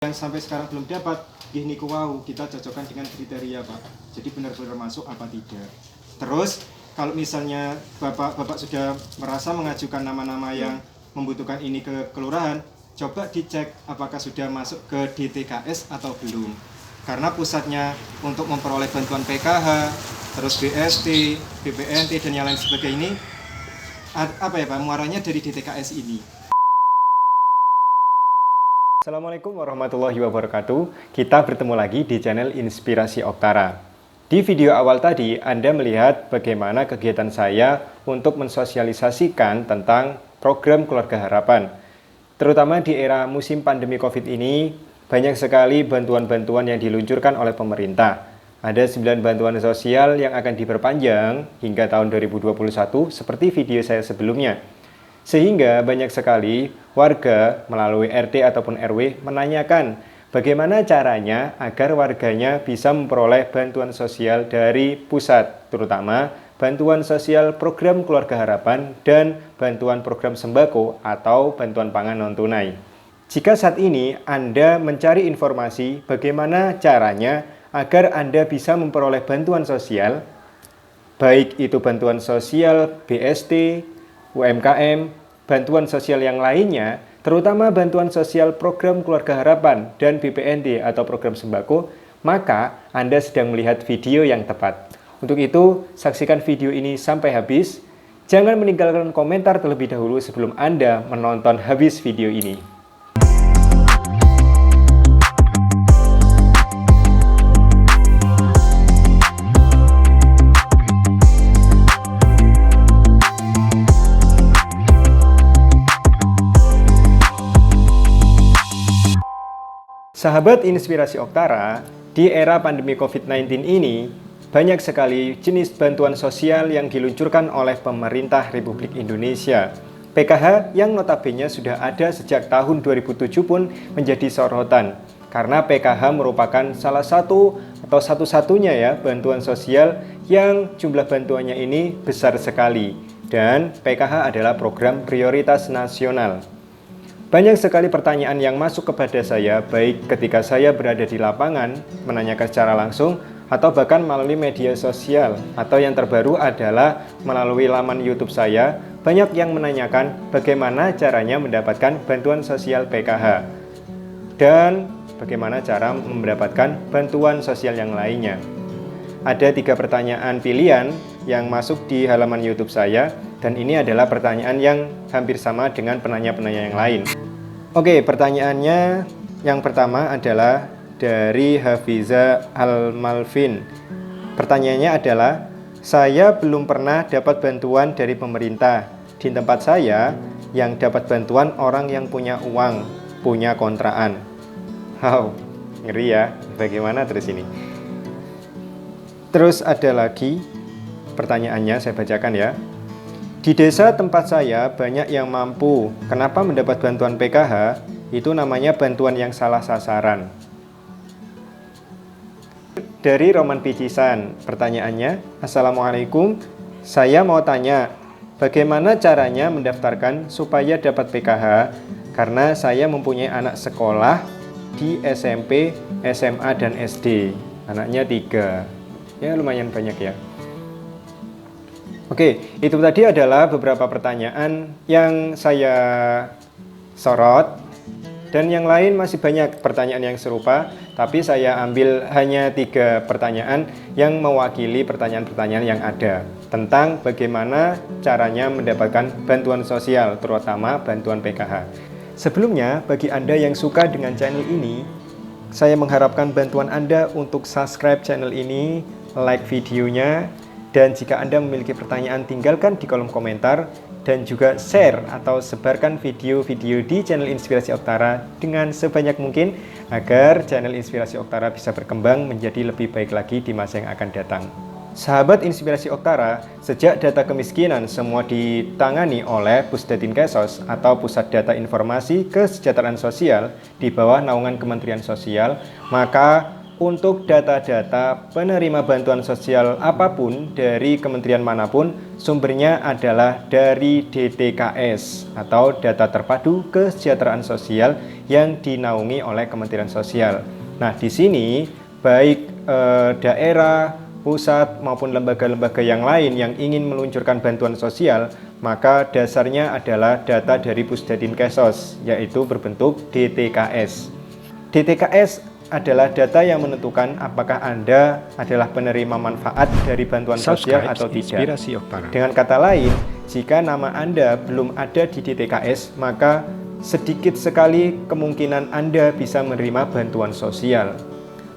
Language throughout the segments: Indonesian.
yang sampai sekarang belum dapat, gini wau kita cocokkan dengan kriteria Pak. Jadi benar-benar masuk apa tidak. Terus kalau misalnya Bapak sudah merasa mengajukan nama-nama yang membutuhkan ini ke kelurahan, coba dicek apakah sudah masuk ke DTKS atau belum. Karena pusatnya untuk memperoleh bantuan PKH, terus BST, BPNT dan yang lain sebagainya ini apa ya Pak, muaranya dari DTKS ini. Assalamualaikum warahmatullahi wabarakatuh. Kita bertemu lagi di channel Inspirasi Oktara. Di video awal tadi, Anda melihat bagaimana kegiatan saya untuk mensosialisasikan tentang program Keluarga Harapan. Terutama di era musim pandemi COVID ini, banyak sekali bantuan-bantuan yang diluncurkan oleh pemerintah. Ada 9 bantuan sosial yang akan diperpanjang hingga tahun 2021 seperti video saya sebelumnya. Sehingga banyak sekali warga melalui RT ataupun RW menanyakan bagaimana caranya agar warganya bisa memperoleh bantuan sosial dari pusat, terutama bantuan sosial program Keluarga Harapan dan bantuan program sembako atau bantuan pangan non-tunai. Jika saat ini Anda mencari informasi bagaimana caranya agar Anda bisa memperoleh bantuan sosial, baik itu bantuan sosial BST, UMKM, bantuan sosial yang lainnya, terutama bantuan sosial program Keluarga Harapan dan BPNT atau program sembako, maka Anda sedang melihat video yang tepat. Untuk itu, saksikan video ini sampai habis. Jangan meninggalkan komentar terlebih dahulu sebelum Anda menonton habis video ini. Sahabat Inspirasi Oktara, di era pandemi COVID-19 ini, banyak sekali jenis bantuan sosial yang diluncurkan oleh pemerintah Republik Indonesia. PKH yang notabene sudah ada sejak tahun 2007 pun menjadi sorotan, karena PKH merupakan salah satu atau satu-satunya ya bantuan sosial yang jumlah bantuannya ini besar sekali. Dan PKH adalah program prioritas nasional. Banyak sekali pertanyaan yang masuk kepada saya, baik ketika saya berada di lapangan, menanyakan secara langsung, atau bahkan melalui media sosial, atau yang terbaru adalah melalui laman YouTube saya, banyak yang menanyakan bagaimana caranya mendapatkan bantuan sosial PKH, dan bagaimana cara mendapatkan bantuan sosial yang lainnya. Ada 3 pertanyaan pilihan yang masuk di halaman YouTube saya, dan ini adalah pertanyaan yang hampir sama dengan penanya-penanya yang lain. Oke, pertanyaannya yang pertama adalah dari Hafiza Al-Malvin. Pertanyaannya adalah, saya belum pernah dapat bantuan dari pemerintah. Di tempat saya, yang dapat bantuan orang yang punya uang, punya kontrakan. Wow, ngeri ya. Bagaimana terus ini? Terus ada lagi pertanyaannya, saya bacakan ya. Di desa tempat saya banyak yang mampu. Kenapa mendapat bantuan PKH? Itu namanya bantuan yang salah sasaran. Dari Roman Picisan, pertanyaannya, Assalamualaikum, saya mau tanya, bagaimana caranya mendaftarkan supaya dapat PKH? Karena saya mempunyai anak sekolah di SMP, SMA, dan SD. Anaknya 3. Ya lumayan banyak ya. Oke, itu tadi adalah beberapa pertanyaan yang saya sorot, dan yang lain masih banyak pertanyaan yang serupa, tapi saya ambil hanya 3 pertanyaan yang mewakili pertanyaan-pertanyaan yang ada tentang bagaimana caranya mendapatkan bantuan sosial, terutama bantuan PKH. Sebelumnya, bagi Anda yang suka dengan channel ini, saya mengharapkan bantuan Anda untuk subscribe channel ini, like videonya, dan jika Anda memiliki pertanyaan, tinggalkan di kolom komentar, dan juga share atau sebarkan video-video di channel Inspirasi Oktara dengan sebanyak mungkin agar channel Inspirasi Oktara bisa berkembang menjadi lebih baik lagi di masa yang akan datang. Sahabat Inspirasi Oktara, sejak data kemiskinan semua ditangani oleh Pusdatinkesos atau Pusat Data Informasi Kesejahteraan Sosial di bawah naungan Kementerian Sosial, maka untuk data-data penerima bantuan sosial apapun dari kementerian manapun, sumbernya adalah dari DTKS atau Data Terpadu Kesejahteraan Sosial yang dinaungi oleh Kementerian Sosial. Nah, di sini baik daerah, pusat maupun lembaga-lembaga yang lain yang ingin meluncurkan bantuan sosial, maka dasarnya adalah data dari Pusdadinkesos, yaitu berbentuk DTKS. DTKS adalah data yang menentukan apakah Anda adalah penerima manfaat dari bantuan sosial atau tidak. Dengan kata lain, jika nama Anda belum ada di DTKS, maka sedikit sekali kemungkinan Anda bisa menerima bantuan sosial.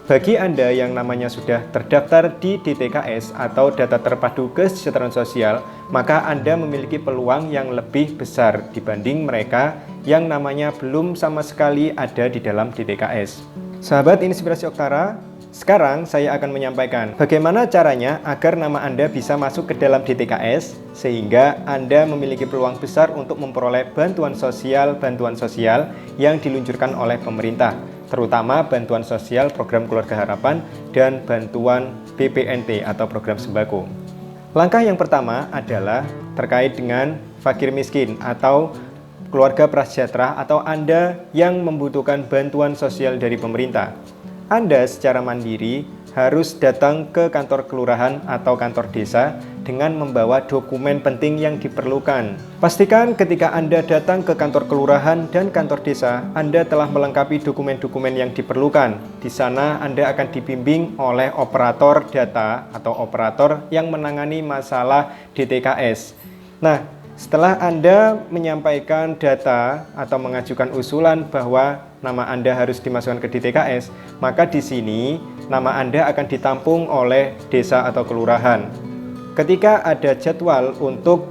Bagi Anda yang namanya sudah terdaftar di DTKS atau Data Terpadu Kesejahteraan Sosial, maka Anda memiliki peluang yang lebih besar dibanding mereka yang namanya belum sama sekali ada di dalam DTKS. Sahabat Inspirasi Oktara, sekarang saya akan menyampaikan bagaimana caranya agar nama Anda bisa masuk ke dalam DTKS sehingga Anda memiliki peluang besar untuk memperoleh bantuan sosial yang diluncurkan oleh pemerintah, terutama bantuan sosial program Keluarga Harapan dan bantuan BPNT atau program sembako. Langkah yang pertama adalah terkait dengan fakir miskin atau keluarga prasejahtera atau Anda yang membutuhkan bantuan sosial dari pemerintah. Anda secara mandiri harus datang ke kantor kelurahan atau kantor desa dengan membawa dokumen penting yang diperlukan. Pastikan ketika Anda datang ke kantor kelurahan dan kantor desa, Anda telah melengkapi dokumen-dokumen yang diperlukan. Di sana Anda akan dibimbing oleh operator data atau operator yang menangani masalah DTKS. Nah, setelah Anda menyampaikan data atau mengajukan usulan bahwa nama Anda harus dimasukkan ke DTKS, maka di sini nama Anda akan ditampung oleh desa atau kelurahan. Ketika ada jadwal untuk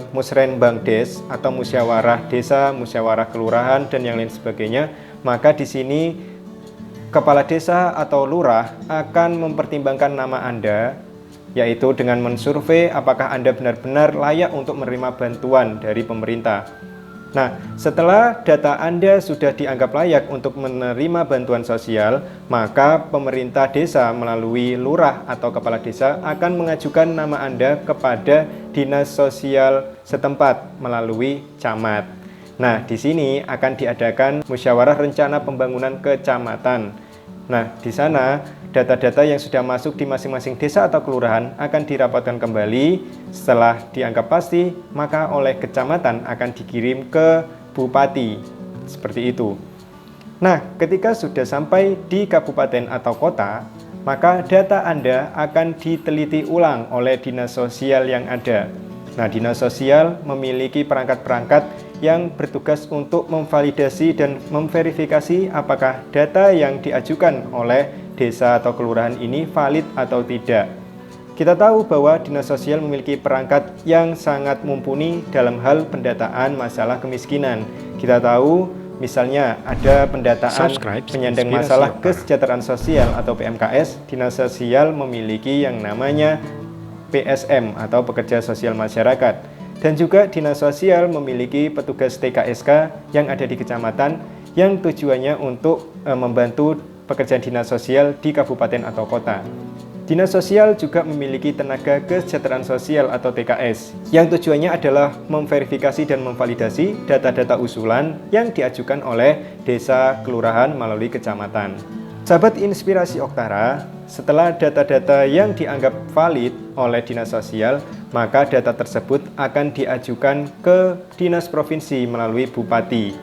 musrenbangdes atau musyawarah desa, musyawarah kelurahan dan yang lain sebagainya, maka di sini kepala desa atau lurah akan mempertimbangkan nama Anda, yaitu dengan mensurvei apakah Anda benar-benar layak untuk menerima bantuan dari pemerintah. Nah, setelah data Anda sudah dianggap layak untuk menerima bantuan sosial, maka pemerintah desa melalui lurah atau kepala desa akan mengajukan nama Anda kepada dinas sosial setempat melalui camat. Nah, di sini akan diadakan musyawarah rencana pembangunan kecamatan. Nah, di sana data-data yang sudah masuk di masing-masing desa atau kelurahan akan dirapatkan kembali. Setelah dianggap pasti, maka oleh kecamatan akan dikirim ke bupati. Seperti itu. Nah, ketika sudah sampai di kabupaten atau kota, maka data Anda akan diteliti ulang oleh dinas sosial yang ada. Nah, dinas sosial memiliki perangkat-perangkat yang bertugas untuk memvalidasi dan memverifikasi apakah data yang diajukan oleh desa atau kelurahan ini valid atau tidak. Kita tahu bahwa dinas sosial memiliki perangkat yang sangat mumpuni dalam hal pendataan masalah kemiskinan. Kita tahu misalnya ada pendataan penyandang masalah kesejahteraan sosial atau PMKS, dinas sosial memiliki yang namanya PSM atau pekerja sosial masyarakat. Dan juga dinas sosial memiliki petugas TKSK yang ada di kecamatan yang tujuannya untuk membantu pekerjaan dinas sosial di kabupaten atau kota. Dinas sosial juga memiliki tenaga kesejahteraan sosial atau TKS yang tujuannya adalah memverifikasi dan memvalidasi data-data usulan yang diajukan oleh desa kelurahan melalui kecamatan. Sahabat Inspirasi Oktara, setelah data-data yang dianggap valid oleh dinas sosial, maka data tersebut akan diajukan ke dinas provinsi melalui bupati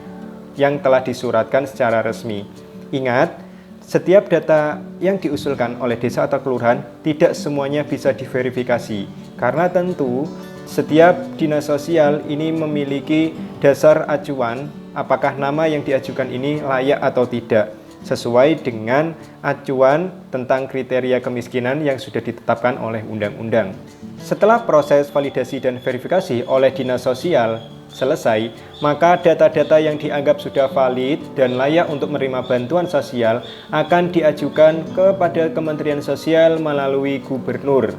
yang telah disuratkan secara resmi. Ingat, setiap data yang diusulkan oleh desa atau kelurahan tidak semuanya bisa diverifikasi, karena tentu setiap dinas sosial ini memiliki dasar acuan apakah nama yang diajukan ini layak atau tidak, sesuai dengan acuan tentang kriteria kemiskinan yang sudah ditetapkan oleh undang-undang. Setelah proses validasi dan verifikasi oleh dinas sosial selesai, maka data-data yang dianggap sudah valid dan layak untuk menerima bantuan sosial akan diajukan kepada Kementerian Sosial melalui gubernur.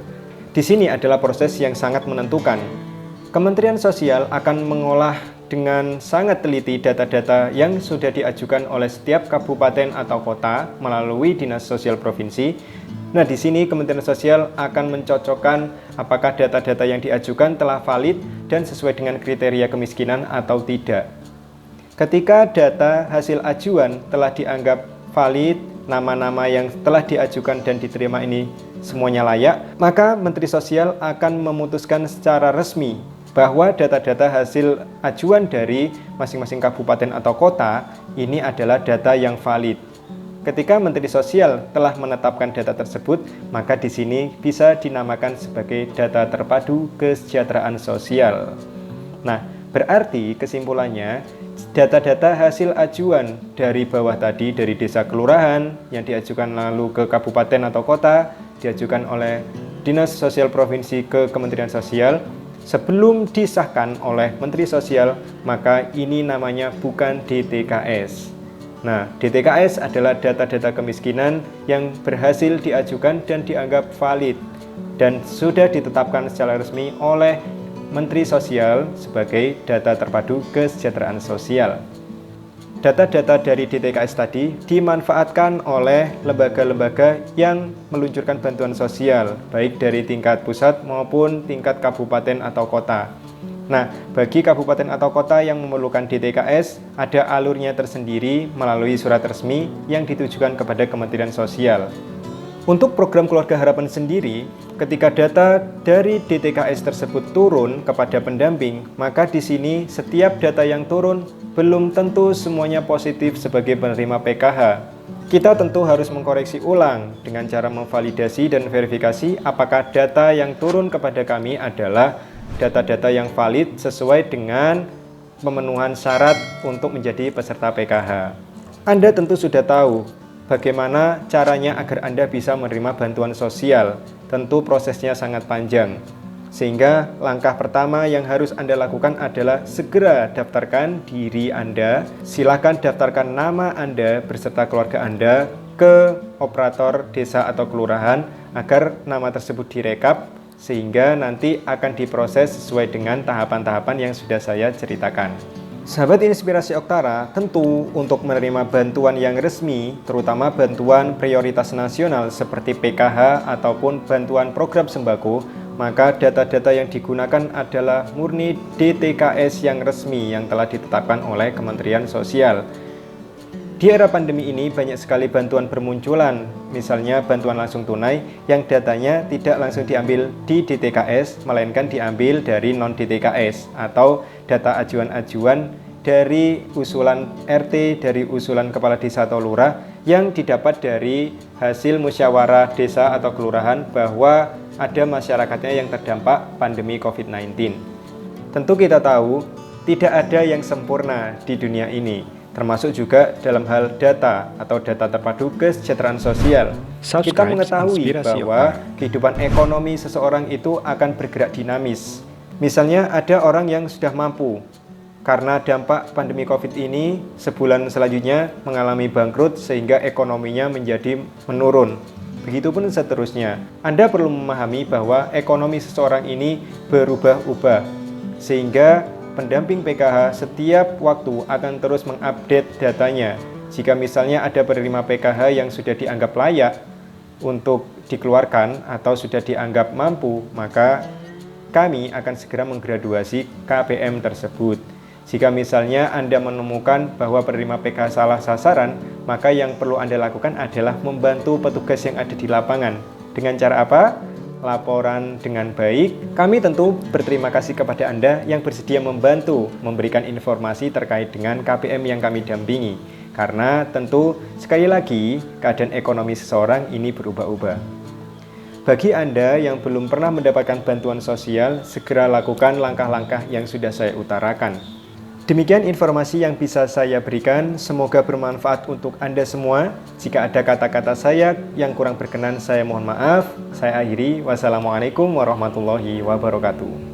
Di sini adalah proses yang sangat menentukan. Kementerian Sosial akan mengolah dengan sangat teliti data-data yang sudah diajukan oleh setiap kabupaten atau kota melalui Dinas Sosial Provinsi. Nah, di sini Kementerian Sosial akan mencocokkan apakah data-data yang diajukan telah valid dan sesuai dengan kriteria kemiskinan atau tidak. Ketika data hasil ajuan telah dianggap valid, nama-nama yang telah diajukan dan diterima ini semuanya layak, maka Menteri Sosial akan memutuskan secara resmi bahwa data-data hasil ajuan dari masing-masing kabupaten atau kota ini adalah data yang valid. Ketika Menteri Sosial telah menetapkan data tersebut, maka di sini bisa dinamakan sebagai data terpadu kesejahteraan sosial. Nah, berarti kesimpulannya, data-data hasil ajuan dari bawah tadi, dari desa kelurahan yang diajukan lalu ke kabupaten atau kota, diajukan oleh Dinas Sosial Provinsi ke Kementerian Sosial, sebelum disahkan oleh Menteri Sosial, maka ini namanya bukan DTKS. Nah, DTKS adalah data-data kemiskinan yang berhasil diajukan dan dianggap valid dan sudah ditetapkan secara resmi oleh Menteri Sosial sebagai data terpadu kesejahteraan sosial. Data-data dari DTKS tadi dimanfaatkan oleh lembaga-lembaga yang meluncurkan bantuan sosial, baik dari tingkat pusat maupun tingkat kabupaten atau kota. Nah, bagi kabupaten atau kota yang memerlukan DTKS, ada alurnya tersendiri melalui surat resmi yang ditujukan kepada Kementerian Sosial. Untuk program Keluarga Harapan sendiri, ketika data dari DTKS tersebut turun kepada pendamping, maka di sini setiap data yang turun belum tentu semuanya positif sebagai penerima PKH. Kita tentu harus mengkoreksi ulang dengan cara memvalidasi dan verifikasi apakah data yang turun kepada kami adalah data-data yang valid sesuai dengan pemenuhan syarat untuk menjadi peserta PKH. Anda tentu sudah tahu bagaimana caranya agar Anda bisa menerima bantuan sosial. Tentu prosesnya sangat panjang. Sehingga langkah pertama yang harus Anda lakukan adalah segera daftarkan diri Anda. Silakan daftarkan nama Anda beserta keluarga Anda ke operator desa atau kelurahan agar nama tersebut direkap sehingga nanti akan diproses sesuai dengan tahapan-tahapan yang sudah saya ceritakan. Sahabat Inspirasi Oktara, tentu untuk menerima bantuan yang resmi, terutama bantuan prioritas nasional seperti PKH ataupun bantuan program sembako, maka data-data yang digunakan adalah murni DTKS yang resmi yang telah ditetapkan oleh Kementerian Sosial. Di era pandemi ini banyak sekali bantuan bermunculan, misalnya bantuan langsung tunai yang datanya tidak langsung diambil di DTKS, melainkan diambil dari non-DTKS atau data ajuan-ajuan dari usulan RT, dari usulan kepala desa atau lurah yang didapat dari hasil musyawarah desa atau kelurahan bahwa ada masyarakatnya yang terdampak pandemi COVID-19. Tentu kita tahu tidak ada yang sempurna di dunia ini, termasuk juga dalam hal data atau data terpadu kesejahteraan sosial. Kita mengetahui bahwa kehidupan ekonomi seseorang itu akan bergerak dinamis. Misalnya ada orang yang sudah mampu, karena dampak pandemi COVID ini sebulan selanjutnya mengalami bangkrut sehingga ekonominya menjadi menurun. Begitupun seterusnya. Anda perlu memahami bahwa ekonomi seseorang ini berubah-ubah, sehingga pendamping PKH setiap waktu akan terus mengupdate datanya. Jika misalnya ada penerima PKH yang sudah dianggap layak untuk dikeluarkan atau sudah dianggap mampu, maka kami akan segera menggraduasi KPM tersebut. Jika misalnya Anda menemukan bahwa penerima PKH salah sasaran, maka yang perlu Anda lakukan adalah membantu petugas yang ada di lapangan. Dengan cara apa? Laporan dengan baik. Kami tentu berterima kasih kepada Anda yang bersedia membantu memberikan informasi terkait dengan KPM yang kami dampingi. Karena tentu sekali lagi keadaan ekonomi seseorang ini berubah-ubah. Bagi Anda yang belum pernah mendapatkan bantuan sosial, segera lakukan langkah-langkah yang sudah saya utarakan. Demikian informasi yang bisa saya berikan, semoga bermanfaat untuk Anda semua. Jika ada kata-kata saya yang kurang berkenan, saya mohon maaf. Saya akhiri, wassalamualaikum warahmatullahi wabarakatuh.